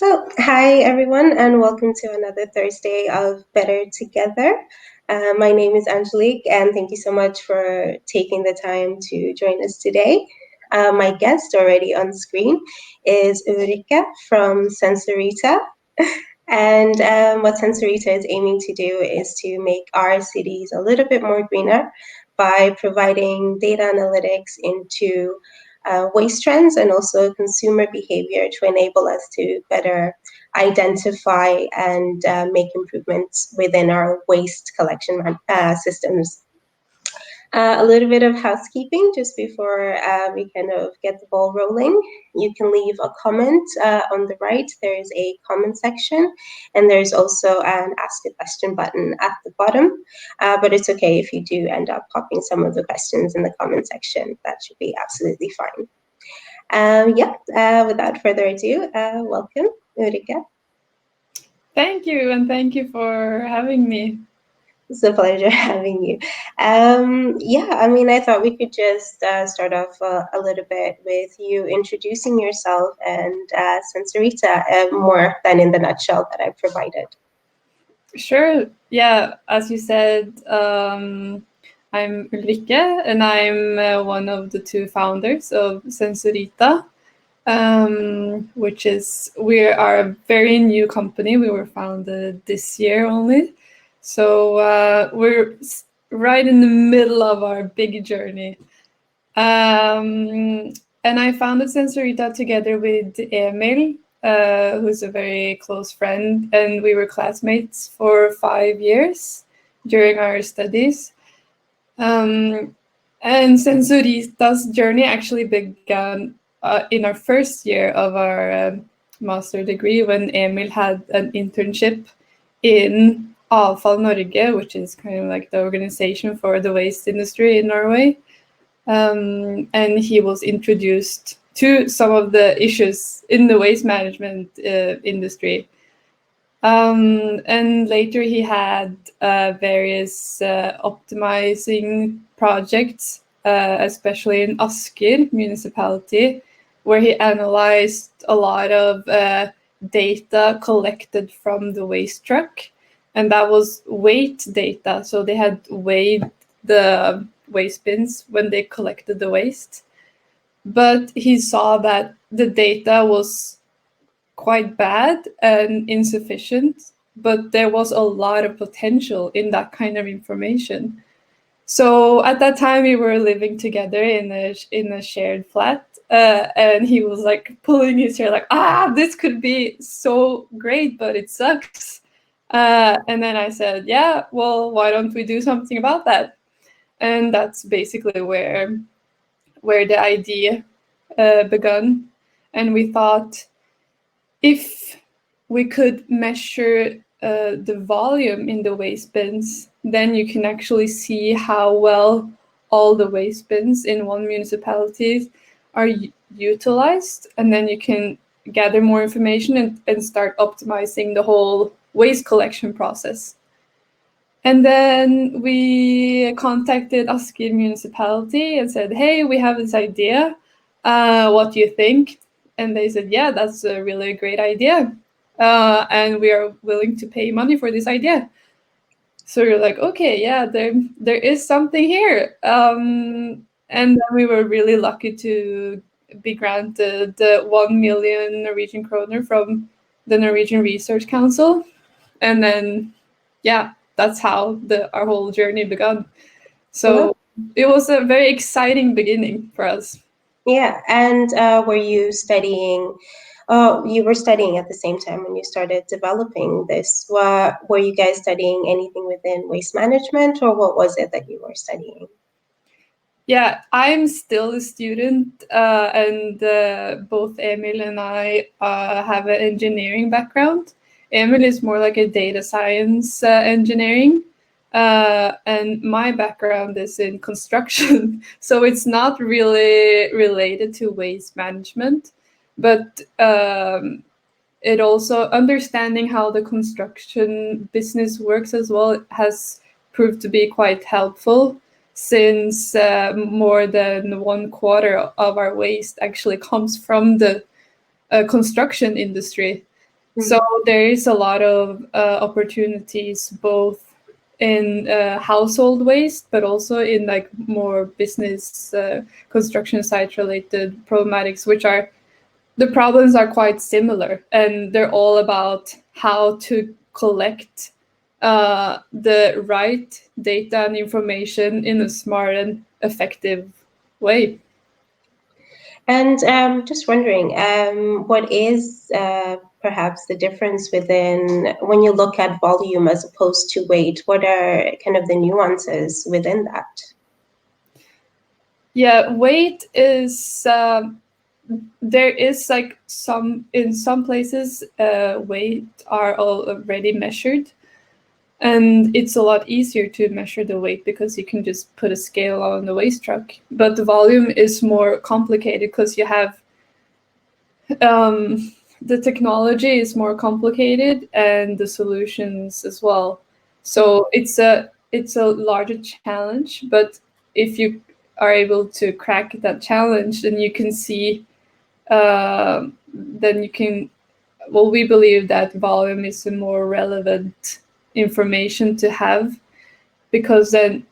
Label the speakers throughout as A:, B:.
A: So, hi everyone, and welcome to another Thursday of Better Together. My name is Angelique, and thank you so much for taking the time to join us today. My guest already on screen is Ulrikke from Sensorita. And what Sensorita is aiming to do is to make our cities a little bit more greener by providing data analytics into waste trends and also consumer behavior to enable us to better identify and make improvements within our waste collection systems. A little bit of housekeeping just before we kind of get the ball rolling. You can leave a comment on the right. There's a comment section, and there's also an ask a question button at the bottom. But it's okay if you do end up popping some of the questions in the comment section. That should be absolutely fine. Without further ado, welcome, Ulrikke.
B: Thank you, and thank you for having me.
A: It's a pleasure having you. I thought we could just start off a little bit with you introducing yourself and Sensorita more than in the nutshell that I provided.
B: Sure. Yeah, as you said, I'm Ulrikke, and I'm one of the two founders of Sensorita, we are a very new company. We were founded this year only. So we're right in the middle of our big journey. And I founded Sensorita together with Emil, who's a very close friend, and we were classmates for 5 years during our studies. And Sensorita's journey actually began in our first year of our master degree when Emil had an internship in Avfall Norge, which is kind of like the organization for the waste industry in Norway. And he was introduced to some of the issues in the waste management industry. And later he had various optimizing projects, especially in Asker municipality, where he analyzed a lot of data collected from the waste truck. And that was weight data. So they had weighed the waste bins when they collected the waste. But he saw that the data was quite bad and insufficient, but there was a lot of potential in that kind of information. So at that time we were living together in a shared flat, and he was like pulling his hair like, this could be so great, but it sucks. And then I said, yeah, well, why don't we do something about that? And that's basically where the idea began. And we thought, if we could measure the volume in the waste bins, then you can actually see how well all the waste bins in one municipality are utilized, and then you can gather more information and start optimizing the whole waste collection process. And then we contacted Asker municipality and said, hey, we have this idea. What do you think? And they said, yeah, that's a really great idea. And we are willing to pay money for this idea. So you're like, okay, yeah, there is something here. And then we were really lucky to be granted 1 million Norwegian kroner from the Norwegian Research Council. And then, yeah, that's how our whole journey began. So it was a very exciting beginning for us.
A: Yeah, and were you studying? You were studying at the same time when you started developing this. Were you guys studying anything within waste management, or what was it that you were studying?
B: Yeah, I'm still a student, and both Emil and I have an engineering background. Emil is more like a data science engineering, and my background is in construction. So it's not really related to waste management, but it also understanding how the construction business works as well has proved to be quite helpful, since more than 1/4 of our waste actually comes from the construction industry. So there is a lot of opportunities both in household waste, but also in like more business construction site related problematics, which are the problems are quite similar, and they're all about how to collect the right data and information in a smart and effective way.
A: And just wondering, what is perhaps the difference within when you look at volume as opposed to weight? What are kind of the nuances within that?
B: Yeah, weight is there is like some in some places weight are already measured, and it's a lot easier to measure the weight because you can just put a scale on the waste truck. But the volume is more complicated because you have the technology is more complicated and the solutions as well. So it's a larger challenge, but if you are able to crack that challenge, then you can see then you can well, we believe that volume is a more relevant information to have, because then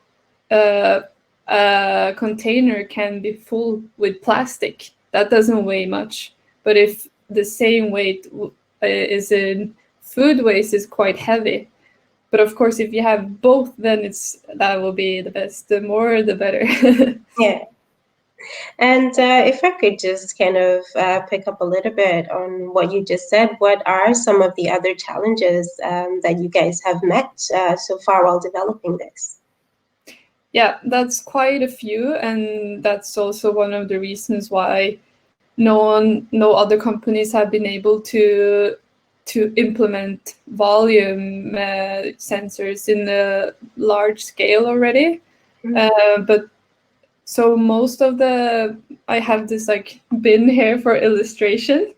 B: uh, a container can be full with plastic that doesn't weigh much, but if the same weight is in food waste, is quite heavy. But of course, if you have both, then that will be the best. The more, the better.
A: Yeah. And if I could just kind of pick up a little bit on what you just said, what are some of the other challenges that you guys have met so far while developing this?
B: Yeah, that's quite a few, and that's also one of the reasons why no other companies have been able to implement volume sensors in a large scale already. But so most of I have this like bin here for illustration.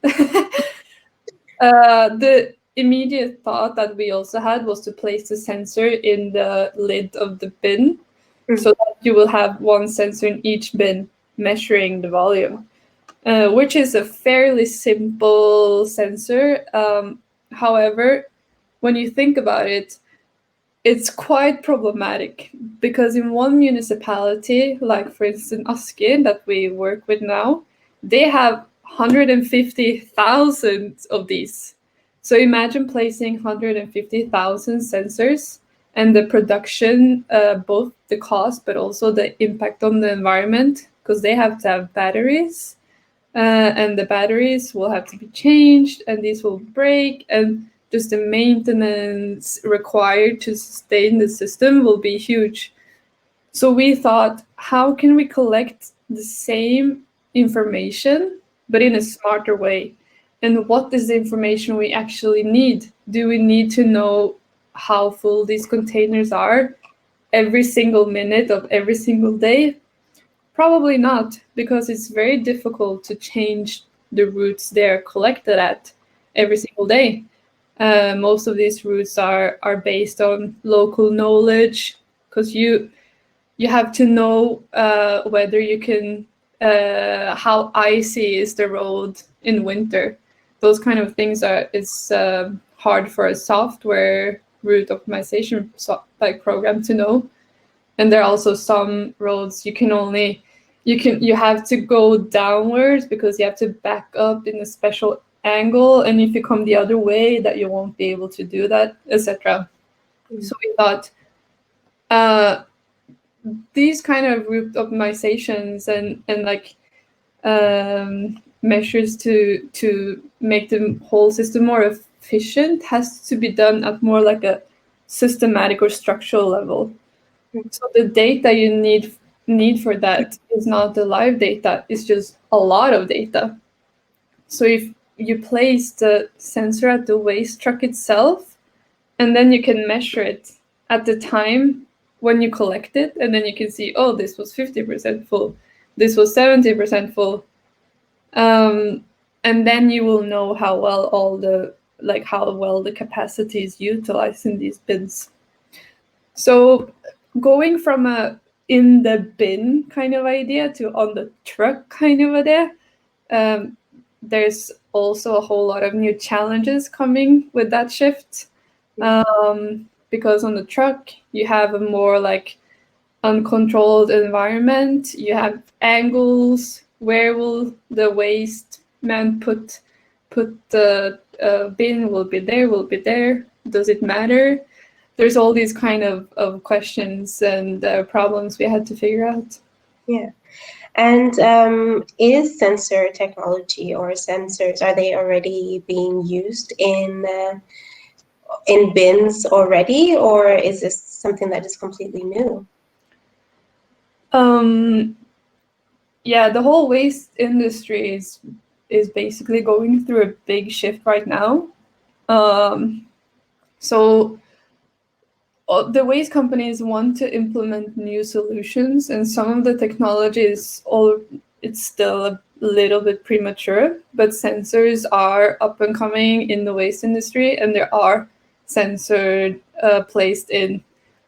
B: The immediate thought that we also had was to place the sensor in the lid of the bin, so that you will have one sensor in each bin measuring the volume, which is a fairly simple sensor. However, when you think about it, it's quite problematic, because in one municipality, like for instance Asker, that we work with now, they have 150,000 of these. So imagine placing 150,000 sensors, and the production, both the cost but also the impact on the environment, because they have to have batteries, and the batteries will have to be changed, and these will break, and just the maintenance required to sustain the system will be huge. So we thought, how can we collect the same information but in a smarter way? And what is the information we actually need? Do we need to know how full these containers are every single minute of every single day? Probably not, because it's very difficult to change the routes they're collected at every single day. Most of these routes are based on local knowledge, because you have to know whether you can how icy is the road in winter. Those kind of things are it's hard for a software route optimization like program to know. And there are also some roads you have to go downwards, because you have to back up in a special angle, and if you come the other way, that you won't be able to do that, etc. So we thought uh, these kind of route optimizations and like measures to make the whole system more efficient has to be done at more like a systematic or structural level. So the data you need for that is not the live data, it's just a lot of data. So if you place the sensor at the waste truck itself, and then you can measure it at the time when you collect it, and then you can see, oh, this was 50% full, this was 70% full. And then you will know how well how well the capacity is utilized in these bins. So going from a in the bin kind of idea to on the truck kind of idea, there's also a whole lot of new challenges coming with that shift. Because on the truck, you have a more like uncontrolled environment. You have angles. Where will the waste man put the bin? Will be there. Will be there. Does it matter? There's all these kind of questions and problems we had to figure out.
A: Yeah. And is sensor technology or sensors, are they already being used in bins already, or is this something that is completely new?
B: Yeah, the whole waste industry is basically going through a big shift right now. So the waste companies want to implement new solutions, and some of the technologies it's still a little bit premature, but sensors are up and coming in the waste industry, and there are sensors placed in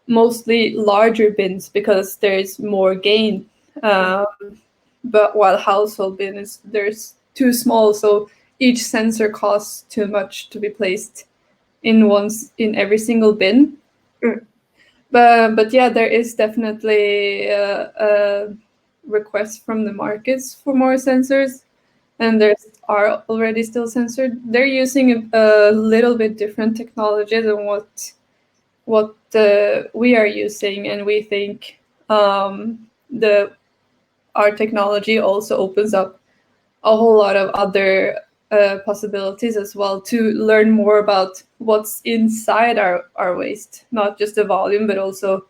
B: mostly larger bins because there's more gain. But while household bins, there's too small, so each sensor costs too much to be placed in every single bin.
A: Mm.
B: But yeah, there is definitely a request from the markets for more sensors, and there are already still sensors. They're using a little bit different technology than what we are using, and we think the our technology also opens up a whole lot of other possibilities as well to learn more about what's inside our waste, not just the volume, but also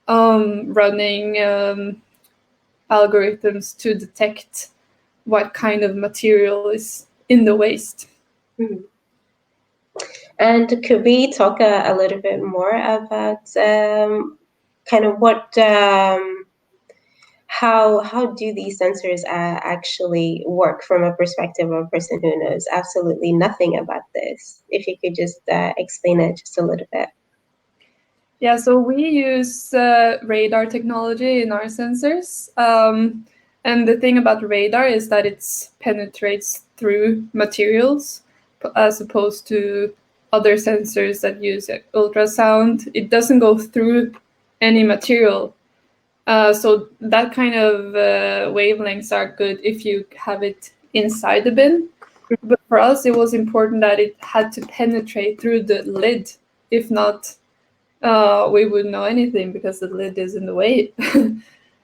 B: running algorithms to detect what kind of material is in the waste.
A: Mm. And could we talk a little bit more about kind of what how do these sensors actually work from a perspective of a person who knows absolutely nothing about this? If you could just explain it just a little bit.
B: Yeah, so we use radar technology in our sensors. And the thing about radar is that it penetrates through materials as opposed to other sensors that use ultrasound. It doesn't go through any material. So that kind of wavelengths are good if you have it inside the bin. But for us, it was important that it had to penetrate through the lid. If not, we wouldn't know anything because the lid is in the way.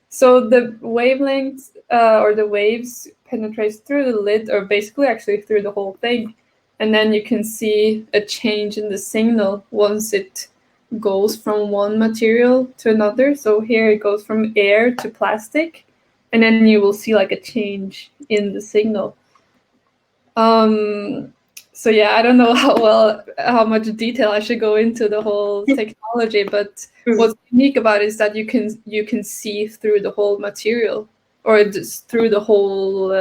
B: So the wavelengths or the waves penetrates through the lid, or basically actually through the whole thing, and then you can see a change in the signal once it goes from one material to another. So here it goes from air to plastic, and then you will see like a change in the signal. So yeah, I don't know how much detail I should go into the whole technology, but what's unique about it is that you can see through the whole material, or just through the whole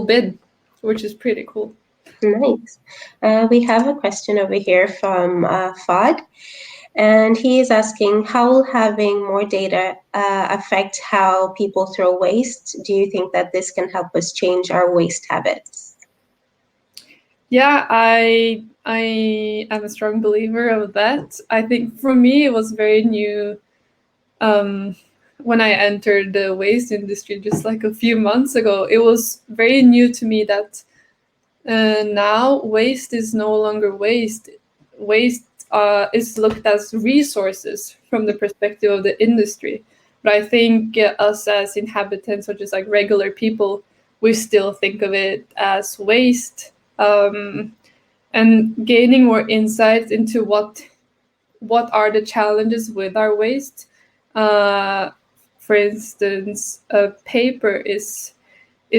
B: bin, which is pretty cool.
A: Nice. We have a question over here from Fad, and he is asking, how will having more data affect how people throw waste? Do you think that this can help us change our waste habits?
B: Yeah, I am a strong believer of that. I think for me it was very new when I entered the waste industry just like a few months ago. It was very new to me that now waste is no longer waste. Waste is looked as resources from the perspective of the industry. But I think us as inhabitants, or just like regular people, we still think of it as waste. And gaining more insights into what are the challenges with our waste. For instance, paper is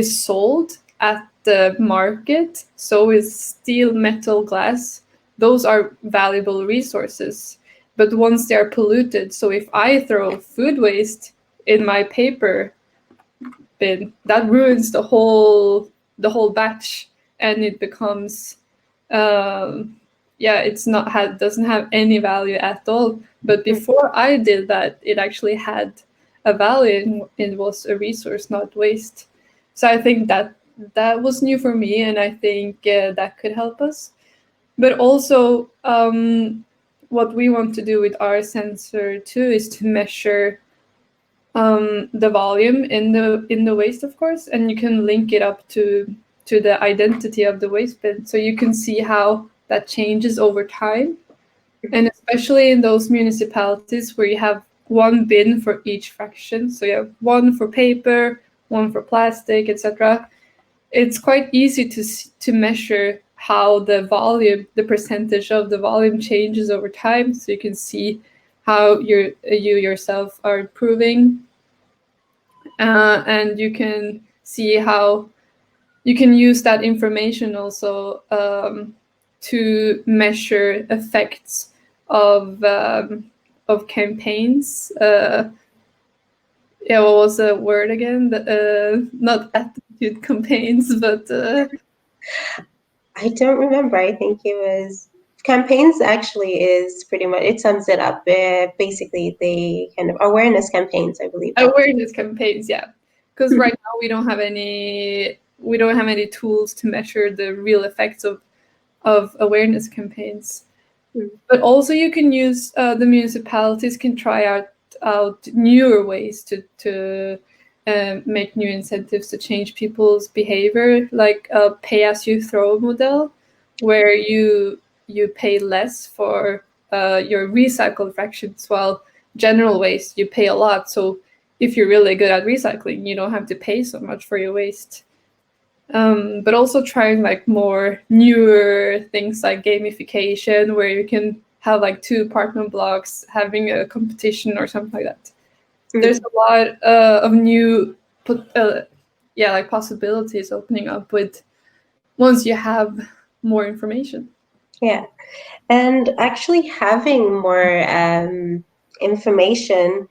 B: sold at the market, so is steel, metal, glass. Those are valuable resources. But once they are polluted, so if I throw food waste in my paper bin, that ruins the whole batch, and it becomes it's not doesn't have any value at all. But before I did that, it actually had a value, and it was a resource, not waste. So I think that that was new for me, and I think that could help us. But also, what we want to do with our sensor too is to measure the volume in the waste, of course, and you can link it up to the identity of the waste bin, so you can see how that changes over time. And especially in those municipalities where you have one bin for each fraction, so you have one for paper, one for plastic, etc. It's quite easy to measure how the volume, the percentage of the volume changes over time, so you can see how you yourself are improving, and you can see how you can use that information also to measure effects of campaigns. Yeah, what was the word again? Not attitude campaigns, but
A: I don't remember. I think it was campaigns. Actually, is pretty much it sums it up. Basically, they kind of awareness campaigns. I believe that.
B: awareness campaigns. Yeah, because right now we don't have any tools to measure the real effects of awareness campaigns. But also you can use the municipalities can try out newer ways to make new incentives to change people's behavior, like a pay as you throw model, where you pay less for your recycled fractions, while general waste you pay a lot. So if you're really good at recycling, you don't have to pay so much for your waste. But also trying like more newer things like gamification, where you can have like two apartment blocks having a competition or something like that. There's a lot of new, like possibilities opening up with once you have more information.
A: Yeah, and actually having more information,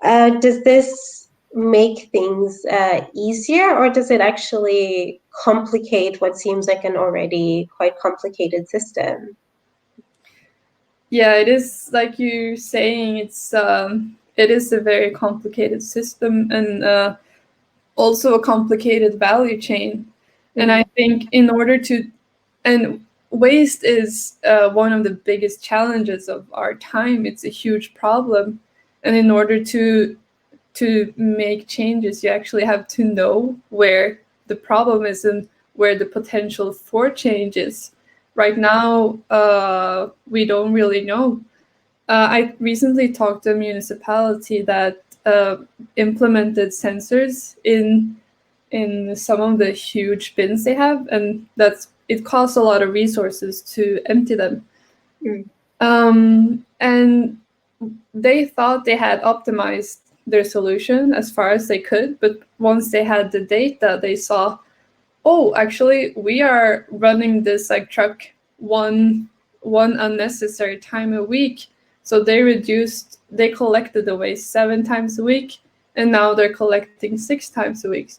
A: does this make things easier, or does it actually complicate what seems like an already quite complicated system?
B: Yeah, it is like you're saying. It is a very complicated system, and also a complicated value chain. And I think in order to, and waste is one of the biggest challenges of our time. It's a huge problem, and in order to make changes, you actually have to know where the problem is and where the potential for change is. Right now, we don't really know. I recently talked to a municipality that implemented sensors in some of the huge bins they have, and it costs a lot of resources to empty them. And they thought they had optimized their solution as far as they could, but once they had the data, they saw, oh, actually, we are running this like truck one unnecessary time a week. So they collected the waste 7 times a week, and now they're collecting 6 times a week.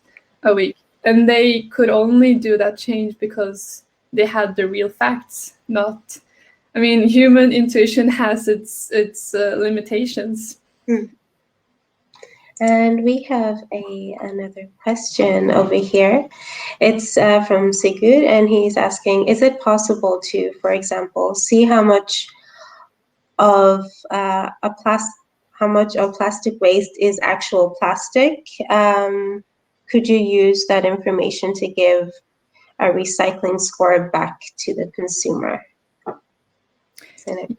B: And they could only do that change because they had the real facts, not. I mean, human intuition has its limitations.
A: And we have another question over here. It's from Sigurd, and he's asking, is it possible to, for example, see how much of how much of plastic waste is actual plastic? Could you use that information to give a recycling score back to the consumer?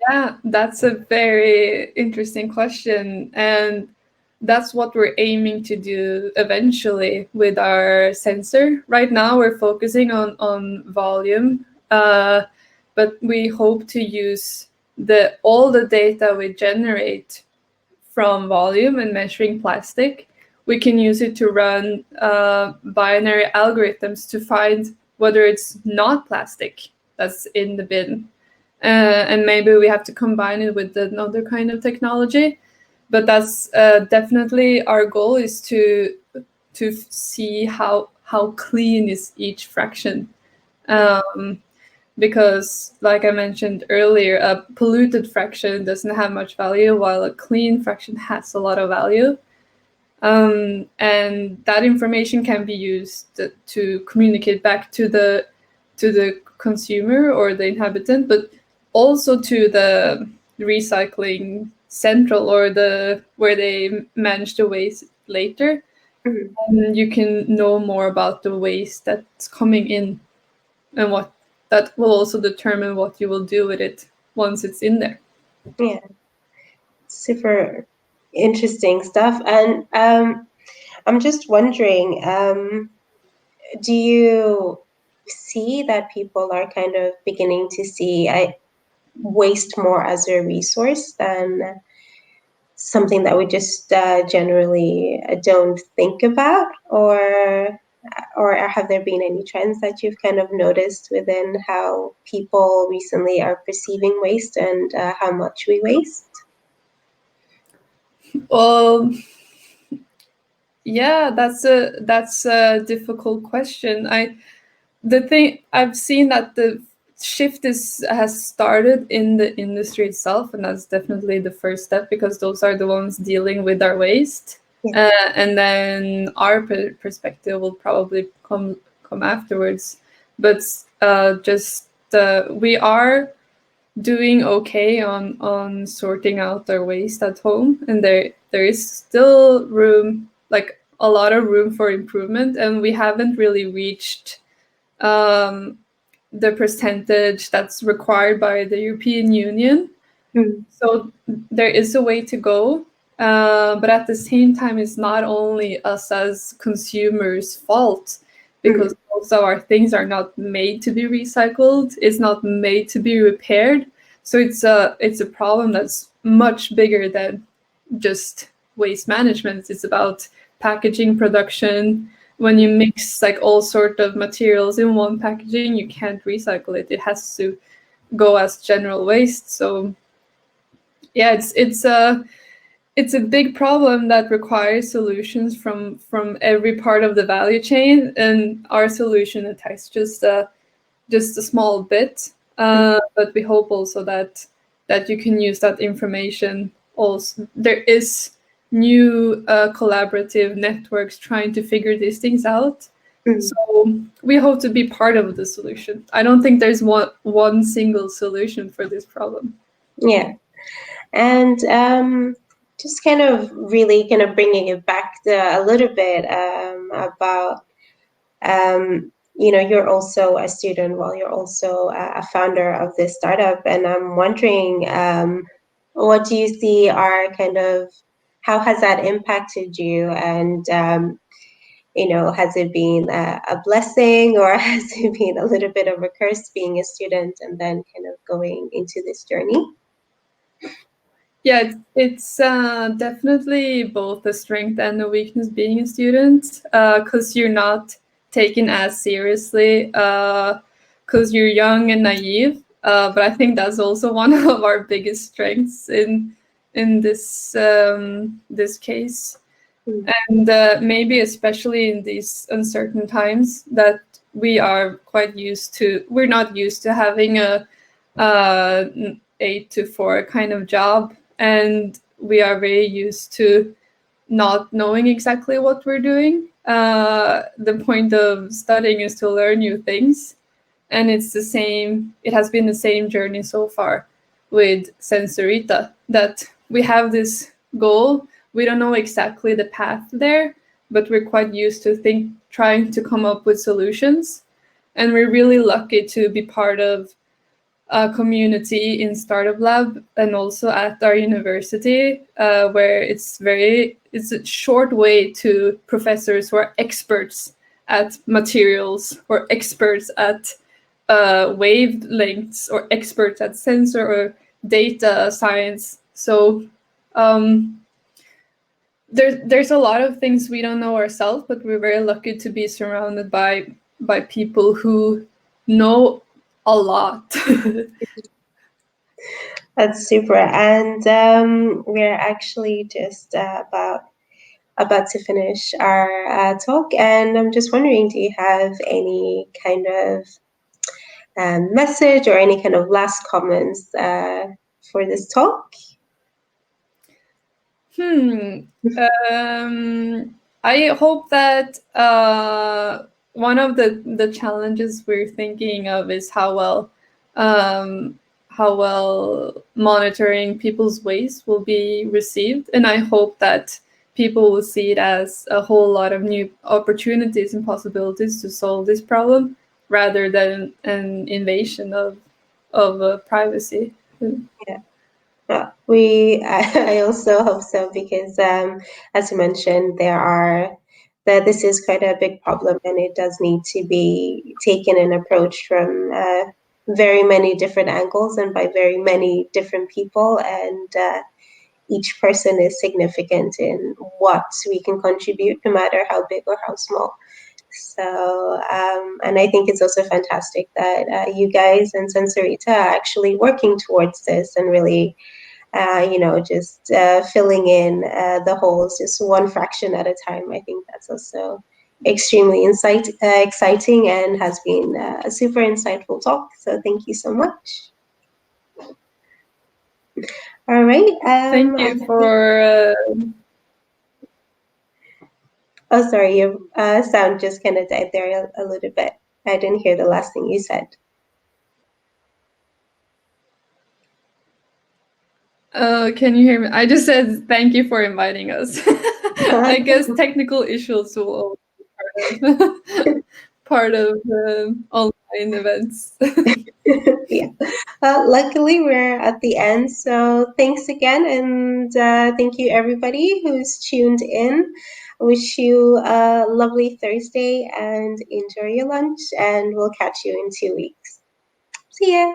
B: Yeah, that's a very interesting question. And that's what we're aiming to do eventually with our sensor. Right now, we're focusing on volume, but we hope to use all the data we generate from volume and measuring plastic. We can use it to run binary algorithms to find whether it's not plastic that's in the bin. And maybe we have to combine it with another kind of technology. But that's definitely our goal, is to see how clean is each fraction. Because, like I mentioned earlier, a polluted fraction doesn't have much value, while a clean fraction has a lot of value. and that information can be used to communicate back to the consumer or the inhabitant, but also to the recycling central or the where they manage the waste later.
A: Mhm.
B: And you can know more about the waste that's coming in, and what that will also determine what you will do with it once it's in there.
A: Yeah, super interesting stuff. And I'm just wondering, do you see that people are kind of beginning to see waste more as a resource than something that we just generally don't think about, or have there been any trends that you've kind of noticed within how people recently are perceiving waste and how much we waste?
B: Well, yeah, that's a difficult question. The thing I've seen that the shift has started in the industry itself, and that's definitely the first step because those are the ones dealing with our waste,
A: Yeah.
B: and then our perspective will probably come afterwards. But just we are doing okay on sorting out our waste at home, and there is still room, like a lot of room for improvement, and we haven't really reached um, the percentage that's required by the European Union.
A: Mm,
B: So there is a way to go, but at the same time, it's not only us as consumers' fault because
A: mm,
B: most of our things are not made to be recycled. It's not made to be repaired. So it's a problem that's much bigger than just waste management. It's about packaging production. When you mix like all sort of materials in one packaging, you can't recycle it. It has to go as general waste. So yeah, it's a big problem that requires solutions from every part of the value chain, and our solution attacks just a small bit. But we hope also that you can use that information. Also, there is new collaborative networks trying to figure these things out.
A: mm.
B: So we hope to be part of the solution. I don't think there's one single solution for this problem.
A: Yeah. And just kind of really kind of bringing it back a little bit about, you're also a student while you're also a founder of this startup. And I'm wondering, what do you see are kind of, how has that impacted you? And, has it been a blessing, or has it been a little bit of a curse being a student and then kind of going into this journey?
B: Yeah, it's definitely both a strength and a weakness being a student, because you're not taken as seriously, because you're young and naive. But I think that's also one of our biggest strengths in this case,
A: Mm,
B: and maybe especially in these uncertain times that we're not used to having a 8 to 4 kind of job, and we are very used to not knowing exactly what we're doing. The point of studying is to learn new things, and it has been the same journey so far with Sensorita, that we have this goal. We don't know exactly the path there, but we're quite used to trying to come up with solutions, and we're really lucky to be part of a community in Startup Lab and also at our university, where it's a short way to professors who are experts at materials or experts at wavelengths or experts at sensor or data science. So um, there's a lot of things we don't know ourselves, but we're very lucky to be surrounded by people who know a lot.
A: that's super. And we're actually just about to finish our talk, and I'm just wondering, do you have any kind of message or any kind of last comments for this talk?
B: Hmm. I hope that one of the challenges we're thinking of is um, how well monitoring people's waste will be received, and I hope that people will see it as a whole lot of new opportunities and possibilities to solve this problem, rather than an invasion of privacy.
A: Yeah. We I also hope so because as you mentioned, that this is quite a big problem and it does need to be taken and approached from very many different angles and by very many different people, and each person is significant in what we can contribute, no matter how big or how small. So, and I think it's also fantastic that you guys and Sensorita are actually working towards this and really just filling in the holes just one fraction at a time. I think that's also extremely exciting and has been a super insightful talk. So thank you so much. All right.
B: Thank you for.
A: Oh, sorry, your sound just kind of died there a little bit. I didn't hear the last thing you said.
B: Can you hear me? I just said thank you for inviting us. I guess technical issues will always be part of online events.
A: Yeah. Luckily, we're at the end. So thanks again. And thank you, everybody who's tuned in. Wish you a lovely Thursday and enjoy your lunch. And we'll catch you in 2 weeks. See ya.